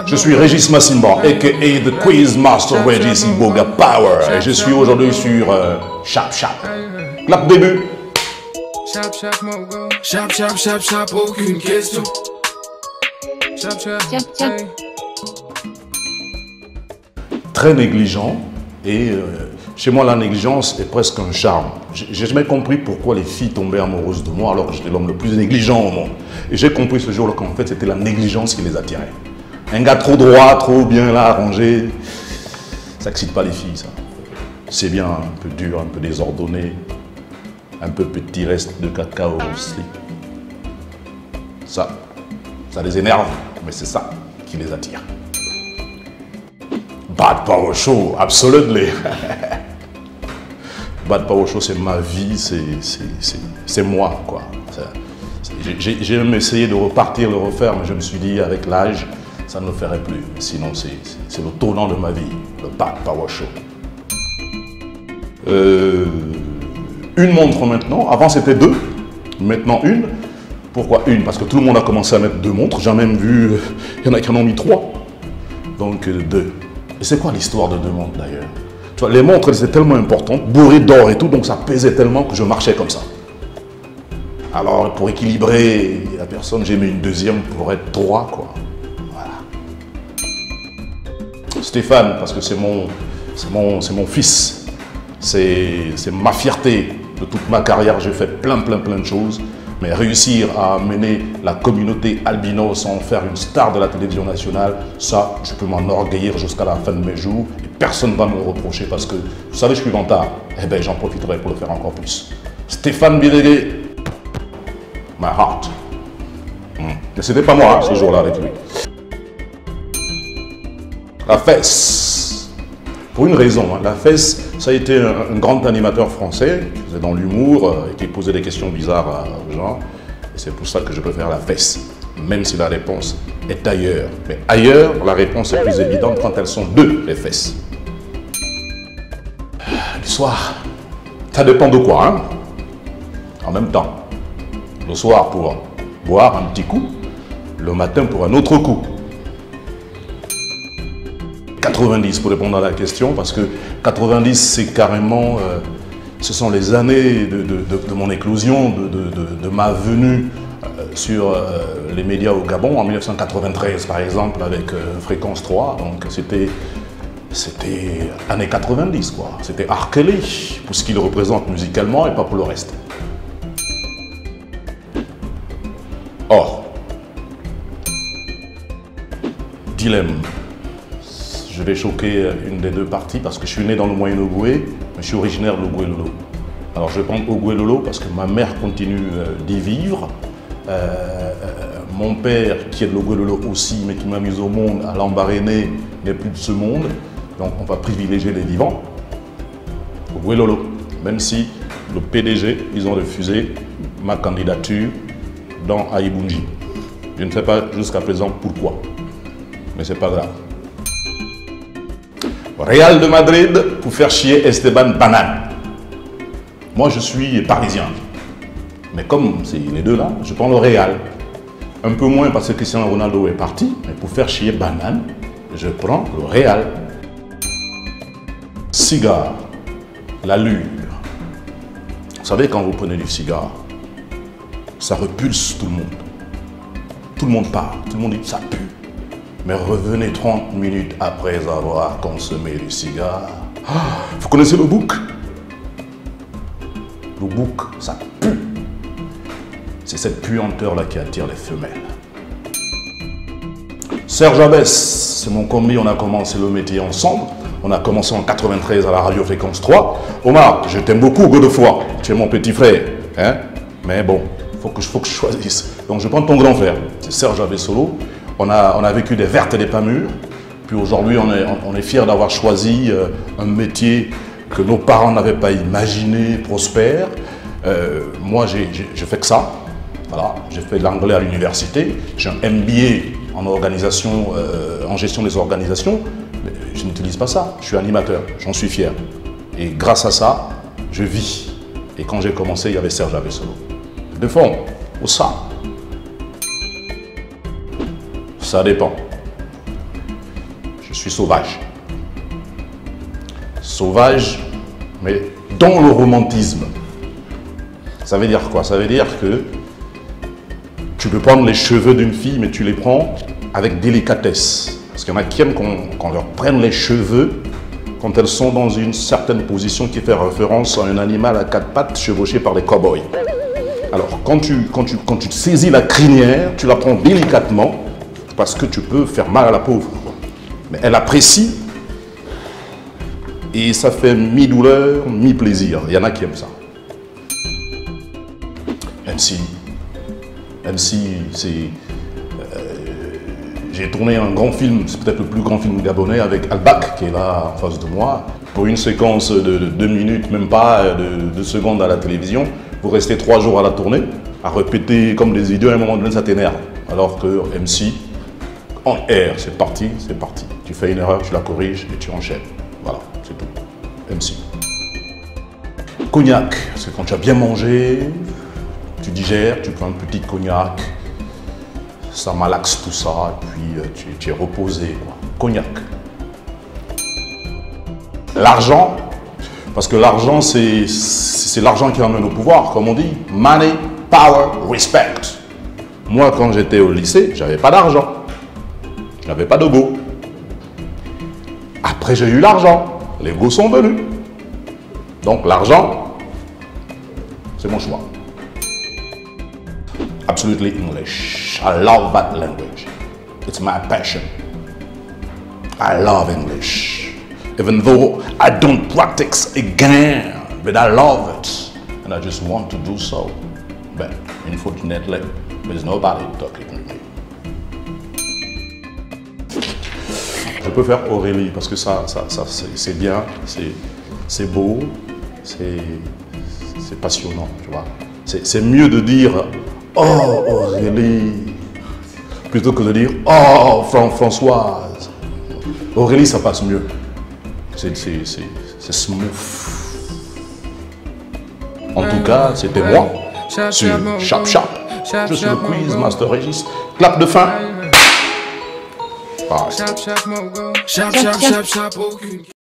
Je suis Régis Massimba, a.k.a. The Quiz Master Régis Iboga Power. Et je suis aujourd'hui sur Chap Chap. Clap début. Chap chap mogo. Chap chap chap chap, aucune question. Chap chap. Chap chap. Très négligent et chez moi la négligence est presque un charme. J'ai jamais compris pourquoi les filles tombaient amoureuses de moi alors que j'étais l'homme le plus négligent au monde. Et j'ai compris ce jour-là qu'en fait c'était la négligence qui les attirait. Un gars trop droit, trop bien là, arrangé, ça excite pas les filles ça. C'est bien un peu dur, un peu désordonné, un peu petit reste de cacao au slip. Ça les énerve, mais c'est ça qui les attire. Bad Power Show, absolument. Bad Power Show, c'est ma vie, c'est moi, quoi. J'ai même essayé de repartir, de refaire, mais je me suis dit, avec l'âge, ça ne le ferait plus. Sinon, c'est le tournant de ma vie, le Bad Power Show. Une montre maintenant, avant c'était deux, maintenant une. Pourquoi une? Parce que tout le monde a commencé à mettre deux montres, j'ai même vu, il y en a qui en ont mis trois. Donc deux. Et c'est quoi l'histoire de deux montres d'ailleurs? Tu vois, les montres, elles étaient tellement importantes, bourrées d'or et tout, donc ça pesait tellement que je marchais comme ça. Alors pour équilibrer la personne, j'ai mis une deuxième pour être droit, quoi. Voilà. Stéphane, parce que c'est mon fils. C'est ma fierté de toute ma carrière. J'ai fait plein de choses. Mais réussir à mener la communauté albino sans en faire une star de la télévision nationale, ça, je peux m'enorgueillir jusqu'à la fin de mes jours. Et personne ne va me le reprocher parce que, vous savez, je suis vantard. Eh bien, j'en profiterai pour le faire encore plus. Stéphane Bidegué, my heart. Mais c'était pas moi, hein, ce jour-là avec lui. La fesse. Pour une raison, hein, la fesse, ça a été un grand animateur français qui faisait dans l'humour et qui posait des questions bizarres aux gens. Et c'est pour ça que je peux faire la fesse, même si la réponse est ailleurs. Mais ailleurs, la réponse est plus évidente quand elles sont deux, les fesses. Le soir, ça dépend de quoi, hein? En même temps, le soir pour boire un petit coup, le matin pour un autre coup. 90 pour répondre à la question, parce que 90 c'est carrément, ce sont les années de mon éclosion, de ma venue sur les médias au Gabon en 1993 par exemple avec Fréquence 3, donc c'était années 90 quoi, c'était R. Kelly pour ce qu'il représente musicalement et pas pour le reste. Or, dilemme. Je vais choquer une des deux parties parce que je suis né dans le Moyen-Ogooué, mais je suis originaire de l'Ogooué-Lolo. Alors je vais prendre Ogooué-Lolo parce que ma mère continue d'y vivre. Mon père, qui est de l'Ogooué-Lolo aussi, mais qui m'a mis au monde à l'Ambaréné, n'est plus de ce monde. Donc on va privilégier les vivants. Ogooué-Lolo, même si le PDG, ils ont refusé ma candidature dans Aïbounji. Je ne sais pas jusqu'à présent pourquoi, mais c'est pas grave. Real de Madrid pour faire chier Esteban Banane. Moi, je suis parisien. Mais comme c'est les deux là, je prends le Real. Un peu moins parce que Cristiano Ronaldo est parti, mais pour faire chier Banane, je prends le Real. Cigare, l'allure. Vous savez, quand vous prenez du cigare, ça repulse tout le monde. Tout le monde parle, tout le monde dit que ça pue. Mais revenez 30 minutes après avoir consommé du cigare. Vous connaissez le bouc? Le bouc, ça pue. C'est cette puanteur-là qui attire les femelles. Serge Abès, c'est mon commis, on a commencé le métier ensemble. On a commencé en 93 à la radio Fréquence 3. Omar, je t'aime beaucoup, Godefroy. Tu es mon petit frère. Hein? Mais bon, faut que je choisisse. Donc je prends ton grand frère, c'est Serge Abès solo. On a vécu des vertes et des pas mûres, puis aujourd'hui on est fiers d'avoir choisi un métier que nos parents n'avaient pas imaginé prospère. Moi j'ai fait que ça, voilà. J'ai fait de l'anglais à l'université, j'ai un MBA en organisation, en gestion des organisations, mais je n'utilise pas ça, je suis animateur, j'en suis fier. Et grâce à ça, je vis. Et quand j'ai commencé, il y avait Serge Abès solo. De fond, au ça. Ça dépend. Je suis sauvage. Sauvage, mais dans le romantisme. Ça veut dire quoi? Ça veut dire que tu peux prendre les cheveux d'une fille, mais tu les prends avec délicatesse. Parce qu'il y en a qui aiment qu'on leur prenne les cheveux quand elles sont dans une certaine position qui fait référence à un animal à quatre pattes chevauché par des cow-boys. Alors, quand tu saisis la crinière, tu la prends délicatement parce que tu peux faire mal à la pauvre. Mais elle apprécie et ça fait mi-douleur, mi-plaisir. Il y en a qui aiment ça. MC, c'est... j'ai tourné un grand film, c'est peut-être le plus grand film gabonais avec Albak qui est là en face de moi. Pour une séquence de 2 minutes, même pas de 2 secondes à la télévision, vous restez 3 jours à la tournée, à répéter comme des idiots, à un moment donné ça t'énerve. Alors que MC, en air, c'est parti. Tu fais une erreur, tu la corriges et tu enchaînes. Voilà, c'est tout. MC. Cognac, c'est quand tu as bien mangé, tu digères, tu prends un petit cognac, ça malaxe tout ça, et puis tu es reposé, quoi. Cognac. L'argent, parce que l'argent, c'est l'argent qui amène au pouvoir, comme on dit. Money, power, respect. Moi, quand j'étais au lycée, j'avais pas d'argent. Je n'avais pas de go. Après, j'ai eu l'argent. Les go sont venus. Donc, l'argent, c'est mon choix. Absolutely English. I love that language. It's my passion. I love English. Even though I don't practice again, but I love it. And I just want to do so. But unfortunately, there's nobody talking to me. Je peux faire Aurélie parce que ça c'est bien, c'est beau, c'est passionnant, tu vois. C'est mieux de dire oh Aurélie plutôt que de dire oh Françoise. Aurélie, ça passe mieux. C'est smooth. En tout cas, c'était moi sur Chap Chap. Je suis le Quiz Master Régis. Clap de fin. Chap, chap, mogo. Chap, chap, chap, chap, aucune